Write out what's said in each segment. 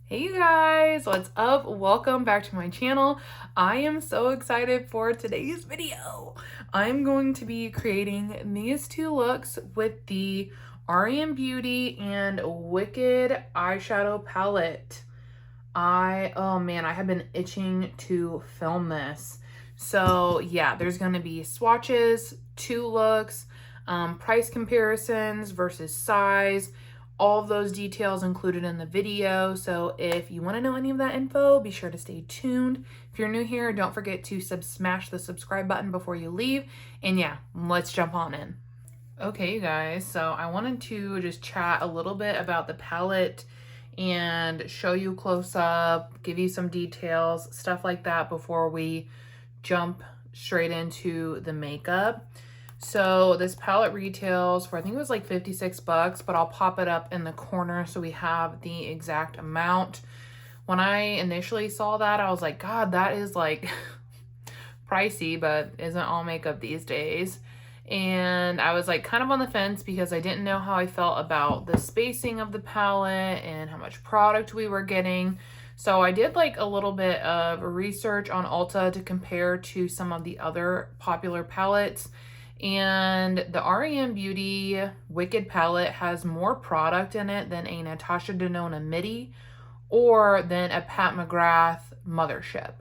Hey you guys, what's up? Welcome back to my channel. I am so excited for today's video. I'm going to be creating these two looks with the r.e.m Beauty and Wicked Eyeshadow Palette. Oh man, I have been itching to film this. So yeah, there's gonna be swatches, two looks, price comparisons versus size, all of those details included in the video. So if you want to know any of that info, be sure to stay tuned. If you're new here, don't forget to smash the subscribe button before you leave. And yeah, let's jump on in. Okay, you guys, so I wanted to just chat a little bit about the palette and show you close up, give you some details, stuff like that before we jump straight into the makeup. So this palette retails for, I think it was like 56 bucks, but I'll pop it up in the corner so we have the exact amount. When I initially saw that, I was like, God, that is like pricey, but isn't all makeup these days. And I was like kind of on the fence because I didn't know how I felt about the spacing of the palette and how much product we were getting. So I did like a little bit of research on Ulta to compare to some of the other popular palettes. And the r.e.m Beauty Wicked palette has more product in it than a Natasha Denona Midi or than a Pat McGrath Mothership.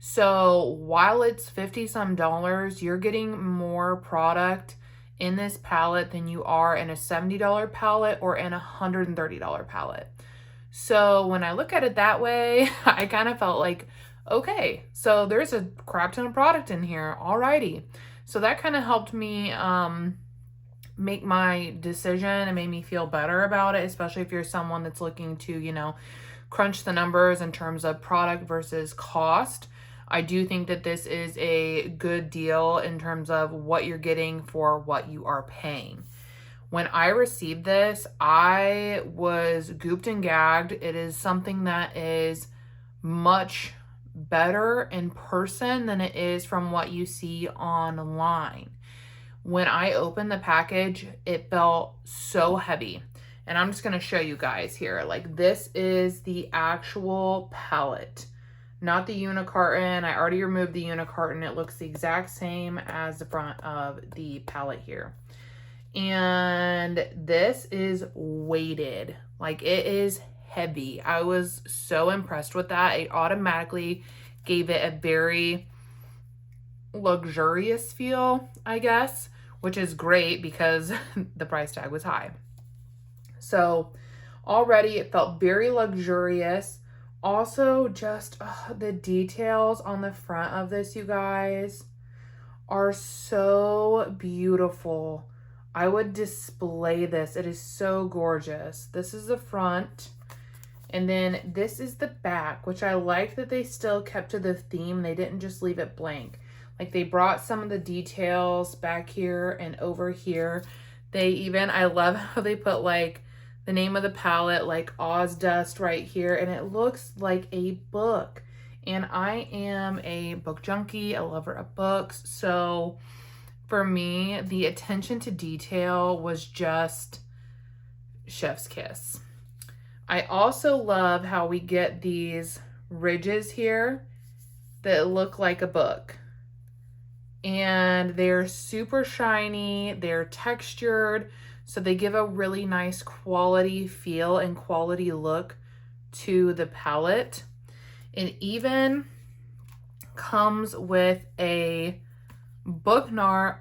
So while it's 50 some dollars, you're getting more product in this palette than you are in a $70 palette or in a $130 palette. So when I look at it that way, I kind of felt like, okay, so there's a crap ton of product in here. Alrighty. So that kind of helped me make my decision and made me feel better about it, especially if you're someone that's looking to, you know, crunch the numbers in terms of product versus cost. I do think that this is a good deal in terms of what you're getting for what you are paying. When I received this, I was gooped and gagged. It is something that is much better in person than it is from what you see online. When I opened the package, it felt so heavy. And I'm just going to show you guys here. Like, this is the actual palette, not the unicarton. I already removed the unicarton. It looks the exact same as the front of the palette here. And this is weighted. Like, it is heavy. I was so impressed with that. It automatically gave it a very luxurious feel, I guess, which is great because the price tag was high. So already it felt very luxurious. Also, just the details on the front of this, you guys, are so beautiful. I would display this. It is so gorgeous. This is the front. And then this is the back, which I like that they still kept to the theme. They didn't just leave it blank. Like, they brought some of the details back here and over here. They even, I love how they put like the name of the palette, like Ozdust right here. And it looks like a book. And I am a book junkie, a lover of books. So for me, the attention to detail was just chef's kiss. I also love how we get these ridges here that look like a book. And they're super shiny, they're textured, so they give a really nice quality feel and quality look to the palette. It even comes with a bookmark,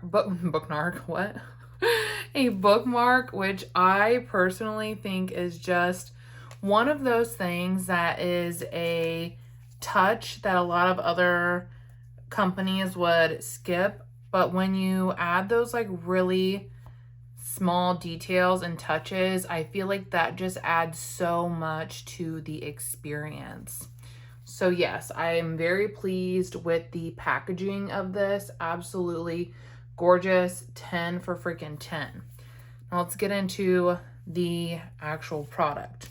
a bookmark, which I personally think is just one of those things that is a touch that a lot of other companies would skip. But when you add those like really small details and touches, I feel like that just adds so much to the experience. So yes, I am very pleased with the packaging of this. Absolutely gorgeous. 10 for freaking 10. Now let's get into the actual product.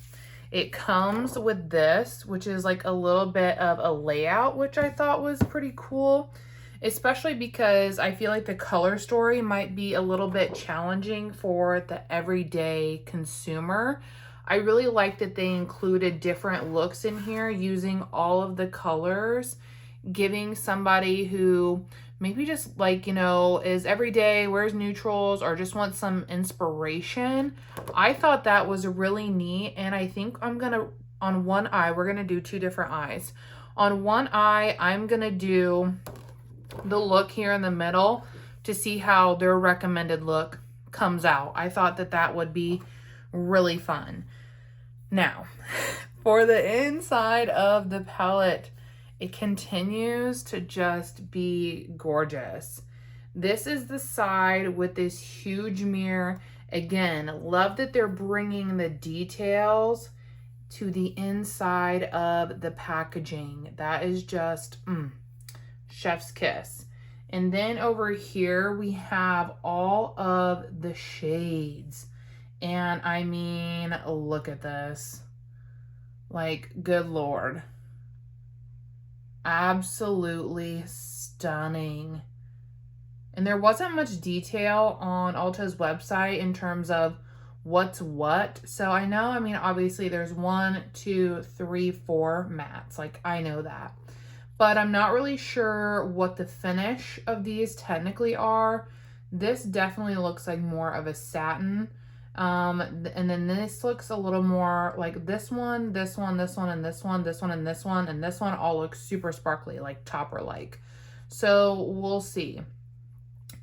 It comes with this, which is like a little bit of a layout, which I thought was pretty cool, especially because I feel like the color story might be a little bit challenging for the everyday consumer. I really like that they included different looks in here using all of the colors, giving somebody who maybe just like, you know, is everyday, wears neutrals, or just wants some inspiration. I thought that was really neat, and I think I'm gonna, on one eye, we're gonna do two different eyes. On one eye, I'm gonna do the look here in the middle to see how their recommended look comes out. I thought that that would be really fun. Now, for the inside of the palette, it continues to just be gorgeous. This is the side with this huge mirror. Again, love that they're bringing the details to the inside of the packaging. That is just chef's kiss. And then over here we have all of the shades. And I mean, look at this. Like, good Lord. Absolutely stunning. And there wasn't much detail on Ulta's website in terms of what's what. So I know, I mean, obviously there's 1, 2, 3, 4 mattes. Like, I know that. But I'm not really sure what the finish of these technically are. This definitely looks like more of a satin. And then this looks a little more like this one, this one, this one, and this one, this one, and this one, and this one all looks super sparkly, like topper-like. So we'll see.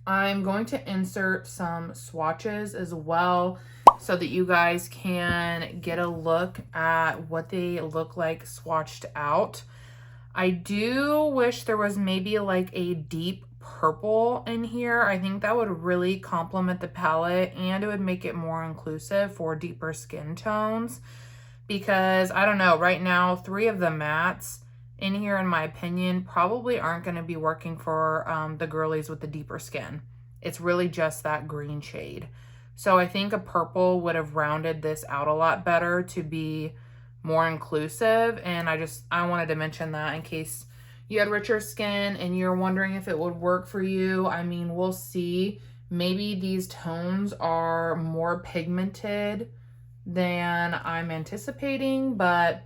I'm going to insert some swatches as well so that you guys can get a look at what they look like swatched out. I do wish there was maybe like a deep purple in here. I think that would really complement the palette, and it would make it more inclusive for deeper skin tones, because I don't know, right now 3 of the mattes in here, in my opinion, probably aren't going to be working for the girlies with the deeper skin. It's really just that green shade. So I think a purple would have rounded this out a lot better to be more inclusive, and I wanted to mention that in case you had richer skin and you're wondering if it would work for you. I mean, we'll see. Maybe these tones are more pigmented than I'm anticipating, but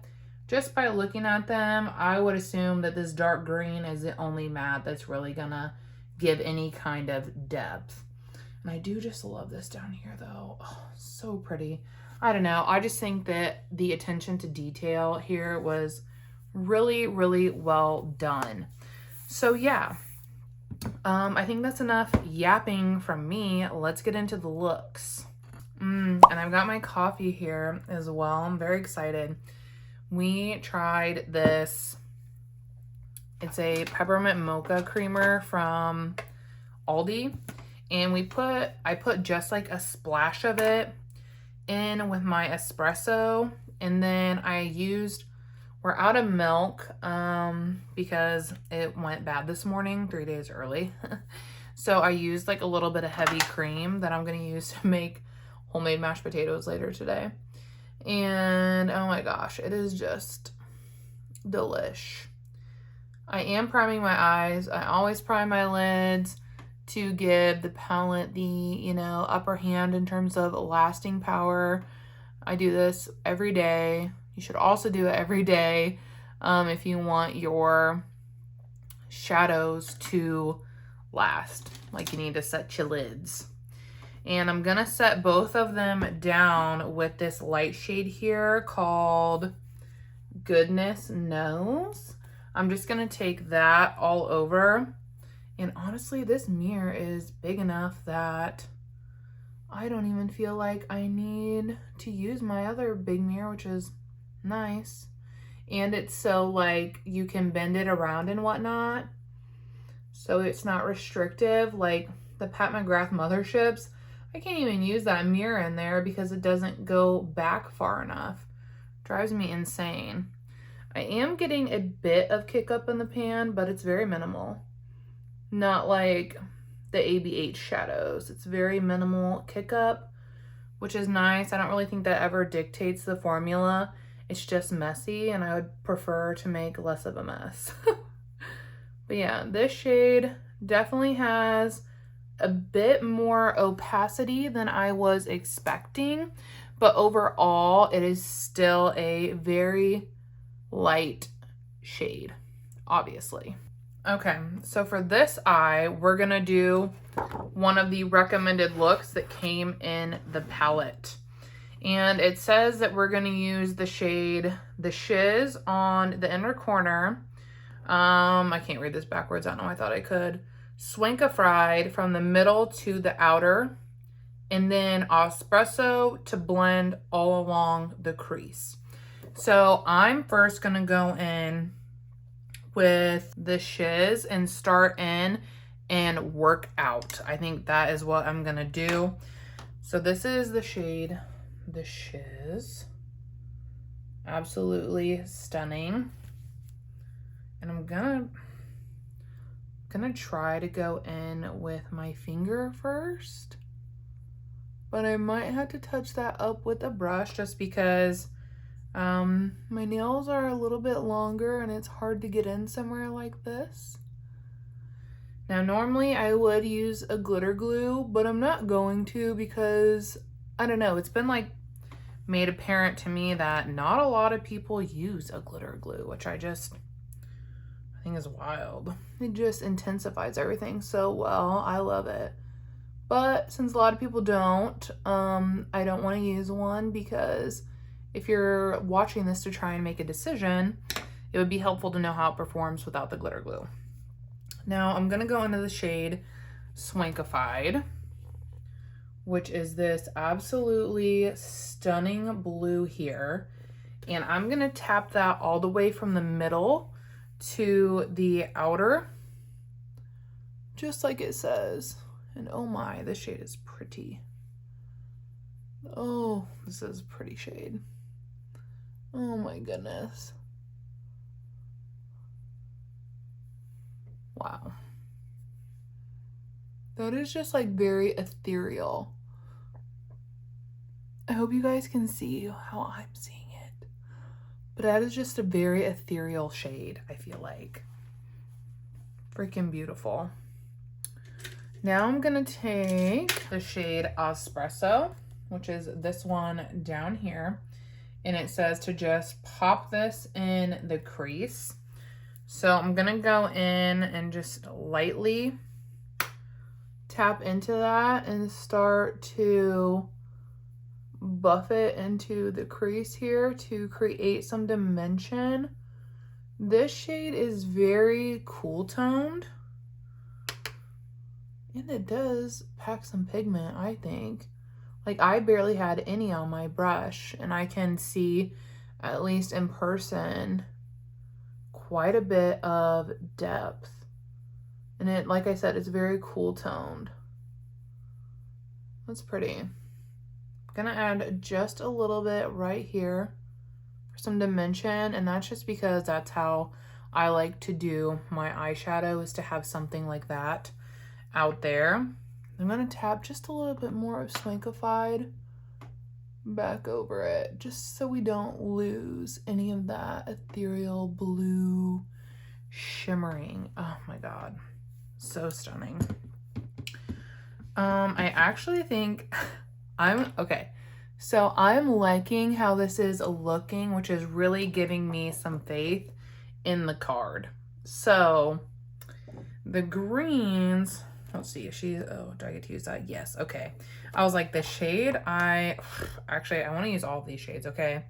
just by looking at them, I would assume that this dark green is the only matte that's really gonna give any kind of depth. And I do just love this down here though. Oh, so pretty. I don't know. I just think that the attention to detail here was really, really well done. So yeah, I think that's enough yapping from me. Let's get into the looks. And I've got my coffee here as well. I'm very excited. We tried this. It's a peppermint mocha creamer from Aldi, and I put just like a splash of it in with my espresso, and then we're out of milk because it went bad this morning 3 days early. So I used like a little bit of heavy cream that I'm going to use to make homemade mashed potatoes later today. And oh my gosh, it is just delish. I am priming my eyes. I always prime my lids to give the palette the, you know, upper hand in terms of lasting power. I do this every day. You should also do it every day if you want your shadows to last. Like, you need to set your lids. And I'm gonna set both of them down with this light shade here called Goodness Knows. I'm just gonna take that all over. And honestly, this mirror is big enough that I don't even feel like I need to use my other big mirror, which is nice. And it's so like you can bend it around and whatnot. So it's not restrictive like the Pat McGrath motherships. I can't even use that mirror in there because it doesn't go back far enough. Drives me insane. I am getting a bit of kick up in the pan, but it's very minimal. Not like the ABH shadows. It's very minimal kick up, which is nice. I don't really think that ever dictates the formula. It's just messy, and I would prefer to make less of a mess. But yeah, this shade definitely has a bit more opacity than I was expecting, But overall, it is still a very light shade, obviously. Okay, so for this eye, we're gonna do one of the recommended looks that came in the palette. And it says that we're gonna use the shade The Shiz on the inner corner. I can't read this backwards, I don't know, I thought I could. Swanka Fried from the middle to the outer. And then Espresso to blend all along the crease. So I'm first gonna go in with the Shiz and start in and work out. I think that is what I'm gonna do. So this is the shade The Shiz. Absolutely stunning. And I'm gonna try to go in with my finger first. But I might have to touch that up with a brush just because my nails are a little bit longer and it's hard to get in somewhere like this. Now, normally I would use a glitter glue, but I'm not going to because, I don't know, it's been like made apparent to me that not a lot of people use a glitter glue, which I think is wild. It just intensifies everything so well. I love it. But since a lot of people don't, I don't want to use one because if you're watching this to try and make a decision, it would be helpful to know how it performs without the glitter glue. Now I'm going to go into the shade Swankified, which is this absolutely stunning blue here. And I'm going to tap that all the way from the middle to the outer, just like it says. And oh my, this shade is pretty. Oh, this is a pretty shade. Oh my goodness. Wow. That is just like very ethereal. I hope you guys can see how I'm seeing it. But that is just a very ethereal shade, I feel like. Freaking beautiful. Now I'm gonna take the shade Espresso, which is this one down here. And it says to just pop this in the crease. So I'm gonna go in and just lightly tap into that and start to buff it into the crease here to create some dimension. This shade is very cool toned. And it does pack some pigment, I think. Like, I barely had any on my brush, and I can see, at least in person, quite a bit of depth. And it, like I said, it's very cool toned. That's pretty. I'm gonna add just a little bit right here for some dimension, and that's just because that's how I like to do my eyeshadow, is to have something like that out there. I'm gonna tap just a little bit more of Swankified back over it, just so we don't lose any of that ethereal blue shimmering. Oh my god, so stunning. I actually think okay, so I'm liking how this is looking, which is really giving me some faith in the card. So the greens, let's see if she, oh, do I get to use that? Yes, okay. I was like, the shade, actually, I want to use all of these shades, okay?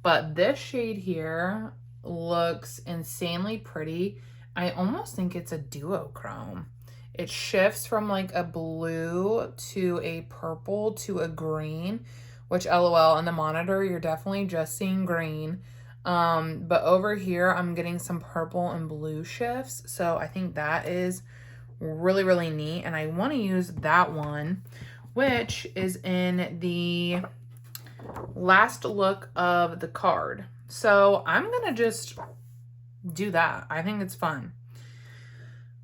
But this shade here looks insanely pretty. I almost think it's a duochrome. It shifts from like a blue to a purple to a green, which LOL, on the monitor, you're definitely just seeing green. But over here, I'm getting some purple and blue shifts. So I think that is really, really neat. And I want to use that one, which is in the last look of the card. So I'm going to just do that. I think it's fun.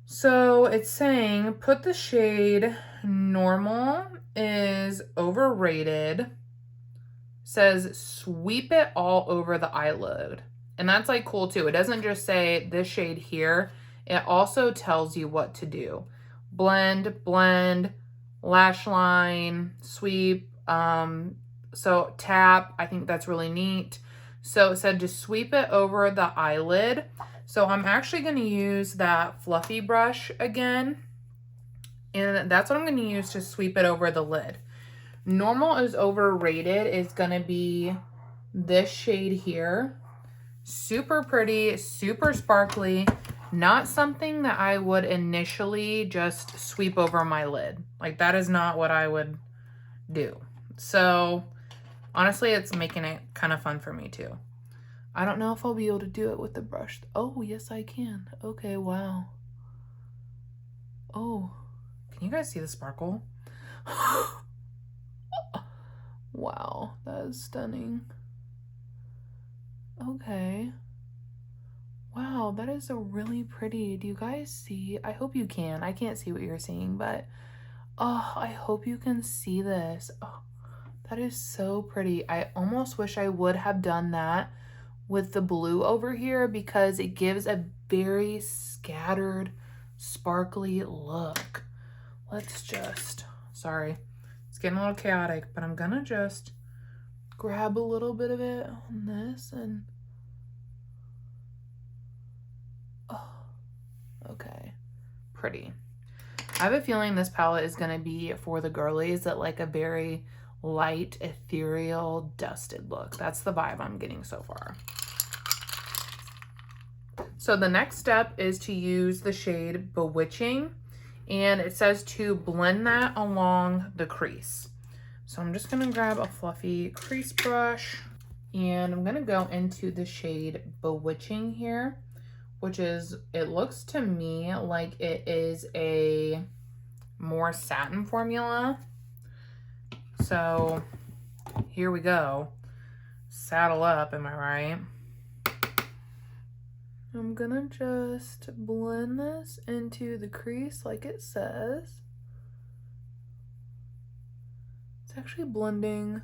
So it's saying, put the shade Normal is overrated. Says sweep it all over the eyelid. And that's like cool too. It doesn't just say this shade here. It also tells you what to do. Blend, blend, lash line, sweep, So tap, I think that's really neat. So it said to sweep it over the eyelid. So I'm actually going to use that fluffy brush again. And that's what I'm going to use to sweep it over the lid. Normal is overrated is going to be this shade here. Super pretty, super sparkly. Not something that I would initially just sweep over my lid. Like, that is not what I would do. So honestly, it's making it kind of fun for me too. I don't know if I'll be able to do it with the brush. Oh, yes, I can. Okay, wow. Oh, can you guys see the sparkle? Wow, that is stunning. Okay. Wow, that is a really pretty. Do you guys see? I hope you can. I can't see what you're seeing, but oh, I hope you can see this. Oh, that is so pretty. I almost wish I would have done that with the blue over here because it gives a very scattered, sparkly look. Let's just, sorry, it's getting a little chaotic, but I'm gonna just grab a little bit of it on this and, oh, okay, pretty. I have a feeling this palette is gonna be for the girlies that like a very light, ethereal, dusted look. That's the vibe I'm getting so far. So the next step is to use the shade Bewitching, and it says to blend that along the crease. So I'm just gonna grab a fluffy crease brush and I'm gonna go into the shade Bewitching here, which is, it looks to me like it is a more satin formula. So here we go. Saddle up, am I right? I'm gonna just blend this into the crease like it says. It's actually blending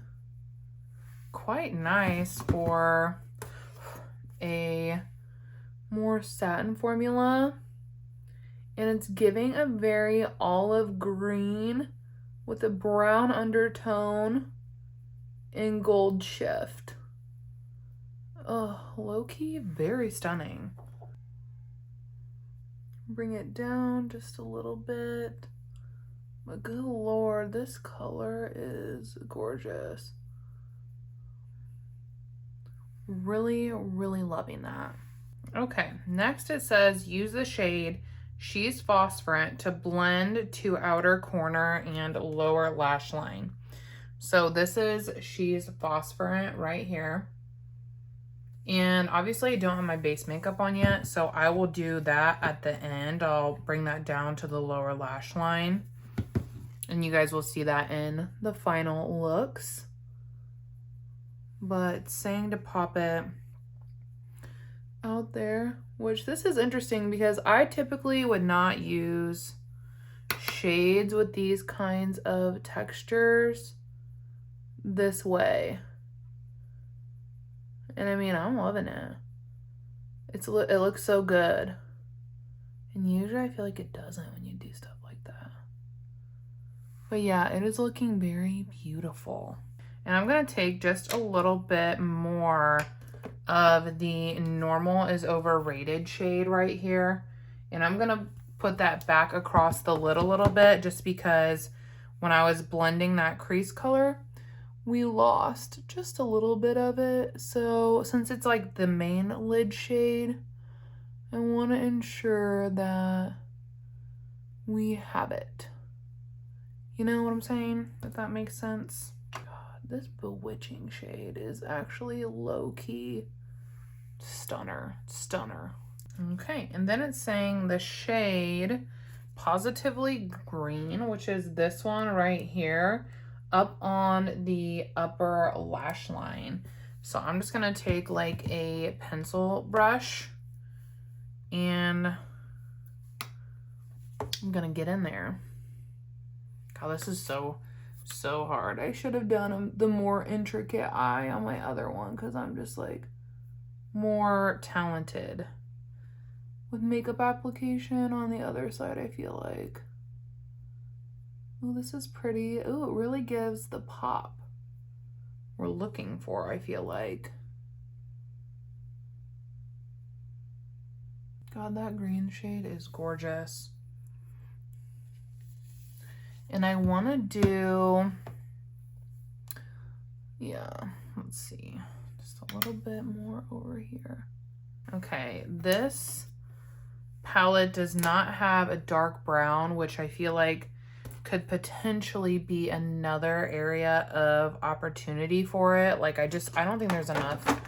quite nice for a more satin formula. And it's giving a very olive green with a brown undertone and gold shift. Oh, low-key, very stunning. Bring it down just a little bit. But good lord, this color is gorgeous. Really, really loving that. Okay, next it says use the shade She's Phosphorant to blend to outer corner and lower lash line. So this is She's Phosphorant right here. And obviously I don't have my base makeup on yet, so I will do that at the end. I'll bring that down to the lower lash line. And you guys will see that in the final looks. But it's saying to pop it out there, which this is interesting because I typically would not use shades with these kinds of textures this way. And I mean, I'm loving it. It looks so good. And usually I feel like it doesn't when you do stuff like that. But yeah, it is looking very beautiful. And I'm gonna take just a little bit more of the Normal is Overrated shade right here. And I'm gonna put that back across the lid a little bit just because when I was blending that crease color, we lost just a little bit of it. So since it's like the main lid shade, I want to ensure that we have it. You know what I'm saying? If that makes sense. God, this Bewitching shade is actually low-key stunner. Okay, and then it's saying the shade Positively Green, which is this one right here, up on the upper lash line. So I'm just gonna take like a pencil brush and I'm gonna get in there. God, this is so hard. I should have done the more intricate eye on my other one because I'm just like more talented with makeup application on the other side, I feel like. Oh, this is pretty. Oh, it really gives the pop. we're looking for, I feel like. God, that green shade is gorgeous. And I want to do, yeah, let's see, just a little bit more over here. Okay, this palette does not have a dark brown, which I feel like could potentially be another area of opportunity for it. Like I don't think there's enough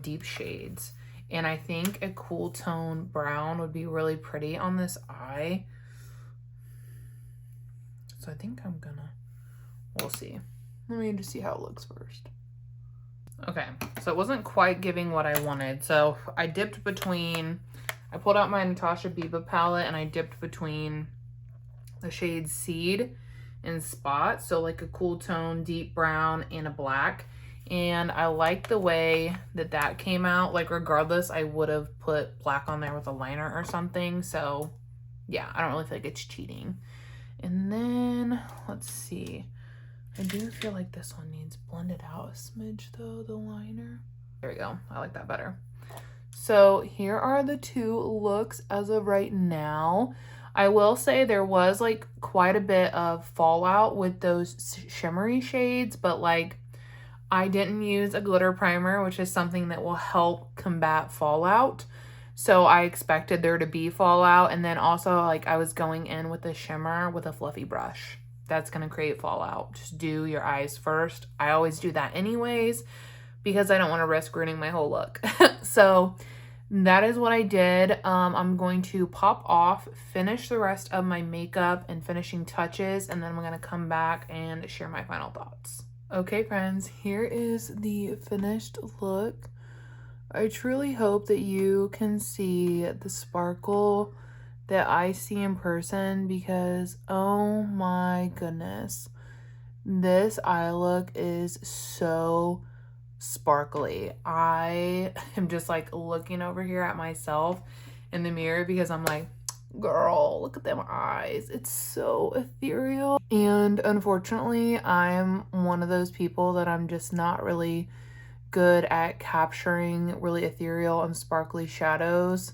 deep shades. And I think a cool tone brown would be really pretty on this eye. So I think I'm gonna, we'll see. Let me just see how it looks first. Okay, so it wasn't quite giving what I wanted. So I dipped between, I pulled out my Natasha Biba palette and I dipped between the shades Seed and Spot. So like a cool tone, deep brown and a black. And I like the way that that came out. Like regardless, I would have put black on there with a liner or something. So yeah, I don't really feel like it's cheating. And then let's see. I do feel like this one needs blended out a smidge though, the liner. There we go. I like that better. So here are the two looks as of right now. I will say there was like quite a bit of fallout with those shimmery shades, but like I didn't use a glitter primer, which is something that will help combat fallout. So I expected there to be fallout. And then also like I was going in with a shimmer with a fluffy brush. That's going to create fallout. Just do your eyes first. I always do that anyways because I don't want to risk ruining my whole look. So that is what I did. I'm going to pop off, finish the rest of my makeup and finishing touches, and then I'm going to come back and share my final thoughts. Okay, friends, here is the finished look. I truly hope that you can see the sparkle that I see in person because, oh my goodness, this eye look is so sparkly. I am just like looking over here at myself in the mirror because I'm like, girl, look at them eyes. It's so ethereal. And unfortunately, I'm one of those people that I'm just not really good at capturing really ethereal and sparkly shadows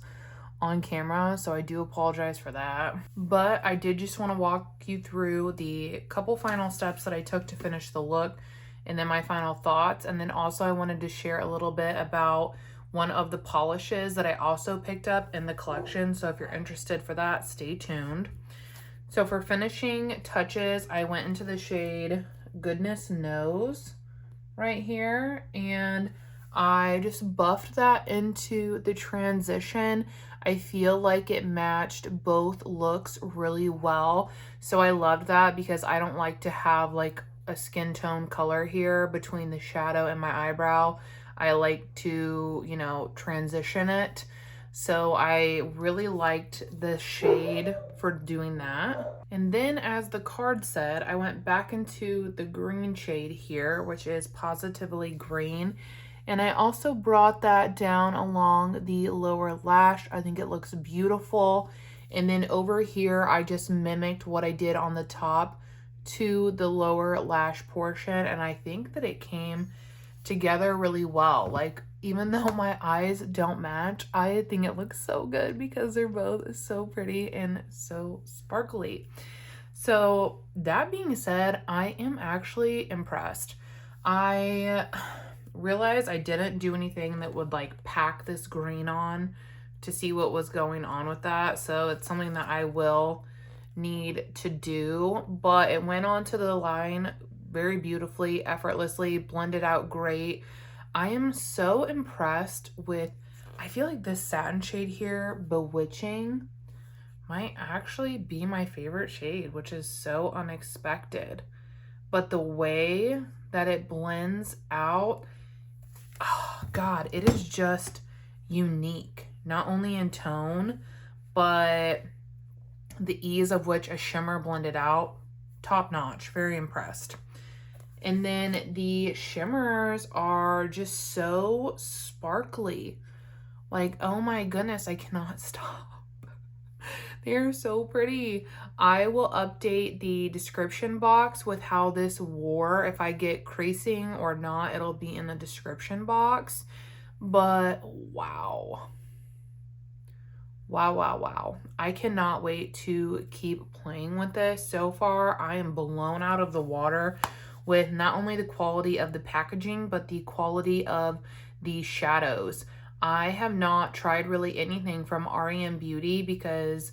on camera, so I do apologize for that. But I did just want to walk you through the couple final steps that I took to finish the look and then my final thoughts. And then also I wanted to share a little bit about one of the polishes that I also picked up in the collection. So if you're interested for that, stay tuned. So for finishing touches, I went into the shade Goodness Knows right here, and I just buffed that into the transition. I feel like it matched both looks really well, so I loved that because I don't like to have like a skin tone color here between the shadow and my eyebrow. I like to, you know, transition it. So I really liked the shade for doing that. And then as the card said, I went back into the green shade here, which is Positively Green. And I also brought that down along the lower lash. I think it looks beautiful. And then over here, I just mimicked what I did on the top to the lower lash portion. And I think that it came together really well. Like, even though my eyes don't match, I think it looks so good because they're both so pretty and so sparkly. So that being said, I am actually impressed. I realized I didn't do anything that would like pack this green on to see what was going on with that. So it's something that I will need to do, but it went onto the line very beautifully, effortlessly, blended out great. I am so impressed with, I feel like this satin shade here, Bewitching, might actually be my favorite shade, which is so unexpected. But the way that it blends out, oh God, it is just unique, not only in tone, but the ease of which a shimmer blended out, top notch, very impressed. And then the shimmers are just so sparkly. Like, oh my goodness, I cannot stop. They are so pretty. I will update the description box with how this wore. If I get creasing or not, it'll be in the description box. But wow. Wow, wow, wow. I cannot wait to keep playing with this. So far, I am blown out of the water with not only the quality of the packaging, but the quality of the shadows. I have not tried really anything from r.e.m Beauty because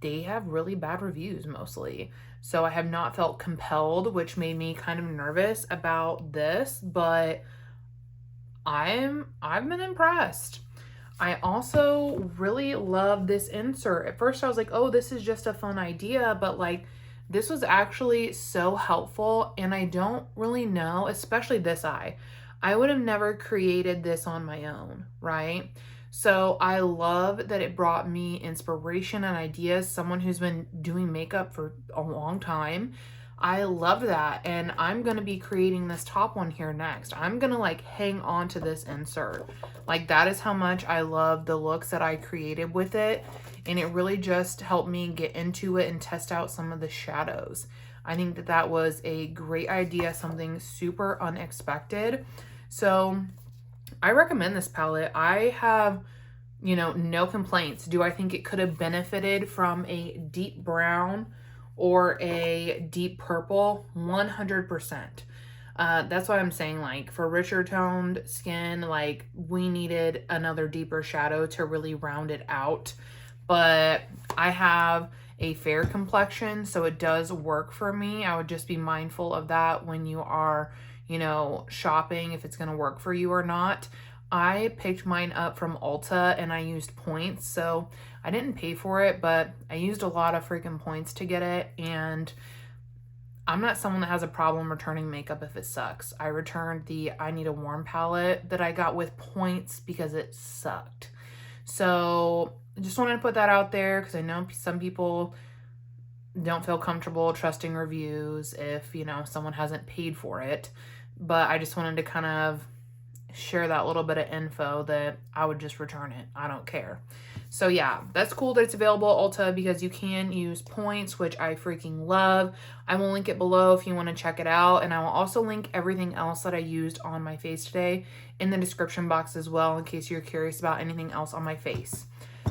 they have really bad reviews mostly. So I have not felt compelled, which made me kind of nervous about this, but I've been impressed. I also really love this insert. At first I was like, oh, this is just a fun idea, but like this was actually so helpful, and I don't really know, especially this eye. I would have never created this on my own, right? So I love that it brought me inspiration and ideas, someone who's been doing makeup for a long time. I love that, and I'm gonna be creating this top one here next. I'm gonna like hang on to this insert. Like that is how much I love the looks that I created with it, and it really just helped me get into it and test out some of the shadows. I think that that was a great idea, something super unexpected. So I recommend this palette. I have, you know, no complaints. Do I think it could have benefited from a deep brown or a deep purple? 100%. That's what I'm saying. Like for richer toned skin, like we needed another deeper shadow to really round it out. But I have a fair complexion, so it does work for me. I would just be mindful of that when you are, you know, shopping, if it's going to work for you or not. I picked mine up from Ulta and I used points, so I didn't pay for it, but I used a lot of freaking points to get it, and I'm not someone that has a problem returning makeup if it sucks. I returned the I Need a Warm palette that I got with points because it sucked. So I just wanted to put that out there because I know some people don't feel comfortable trusting reviews if, you know, someone hasn't paid for it. But I just wanted to kind of share that little bit of info that I would just return it. I don't care. So yeah, that's cool that it's available at Ulta because you can use points, which I freaking love. I will link it below if you want to check it out. And I will also link everything else that I used on my face today in the description box as well, in case you're curious about anything else on my face.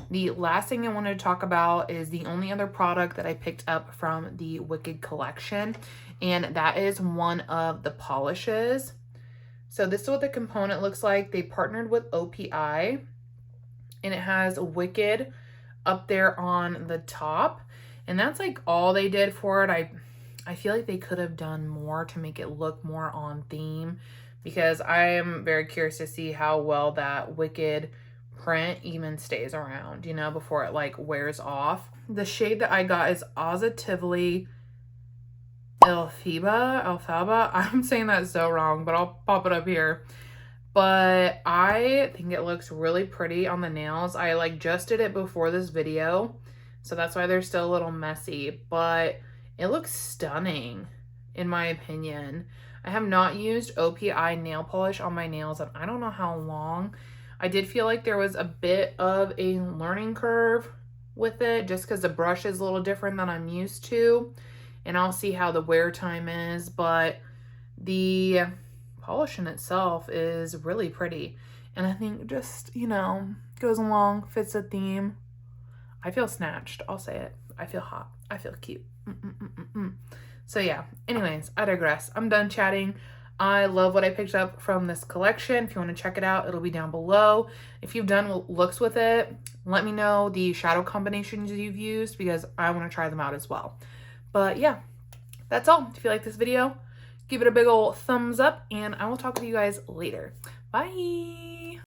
The last thing I wanted to talk about is the only other product that I picked up from the Wicked collection, and that is one of the polishes. So this is what the component looks like. They partnered with OPI, and it has Wicked up there on the top, and that's like all they did for it. I feel like they could have done more to make it look more on theme, because I am very curious to see how well that Wicked print even stays around, you know, before it like wears off. The shade that I got is Ozitively Elphaba. I'm saying that so wrong, but I'll pop it up here. But I think it looks really pretty on the nails. I like just did it before this video, so that's why they're still a little messy, but it looks stunning in my opinion. I have not used OPI nail polish on my nails and I don't know how long. I did feel like there was a bit of a learning curve with it just because the brush is a little different than I'm used to, and I'll see how the wear time is, but the polish in itself is really pretty, and I think just, you know, goes along, fits the theme. I feel snatched, I'll say it. I feel hot. I feel cute. So yeah, anyways, I digress. I'm done chatting. I love what I picked up from this collection. If you want to check it out, it'll be down below. If you've done looks with it, let me know the shadow combinations you've used because I want to try them out as well. But yeah, that's all. If you like this video, give it a big old thumbs up, and I will talk with you guys later. Bye!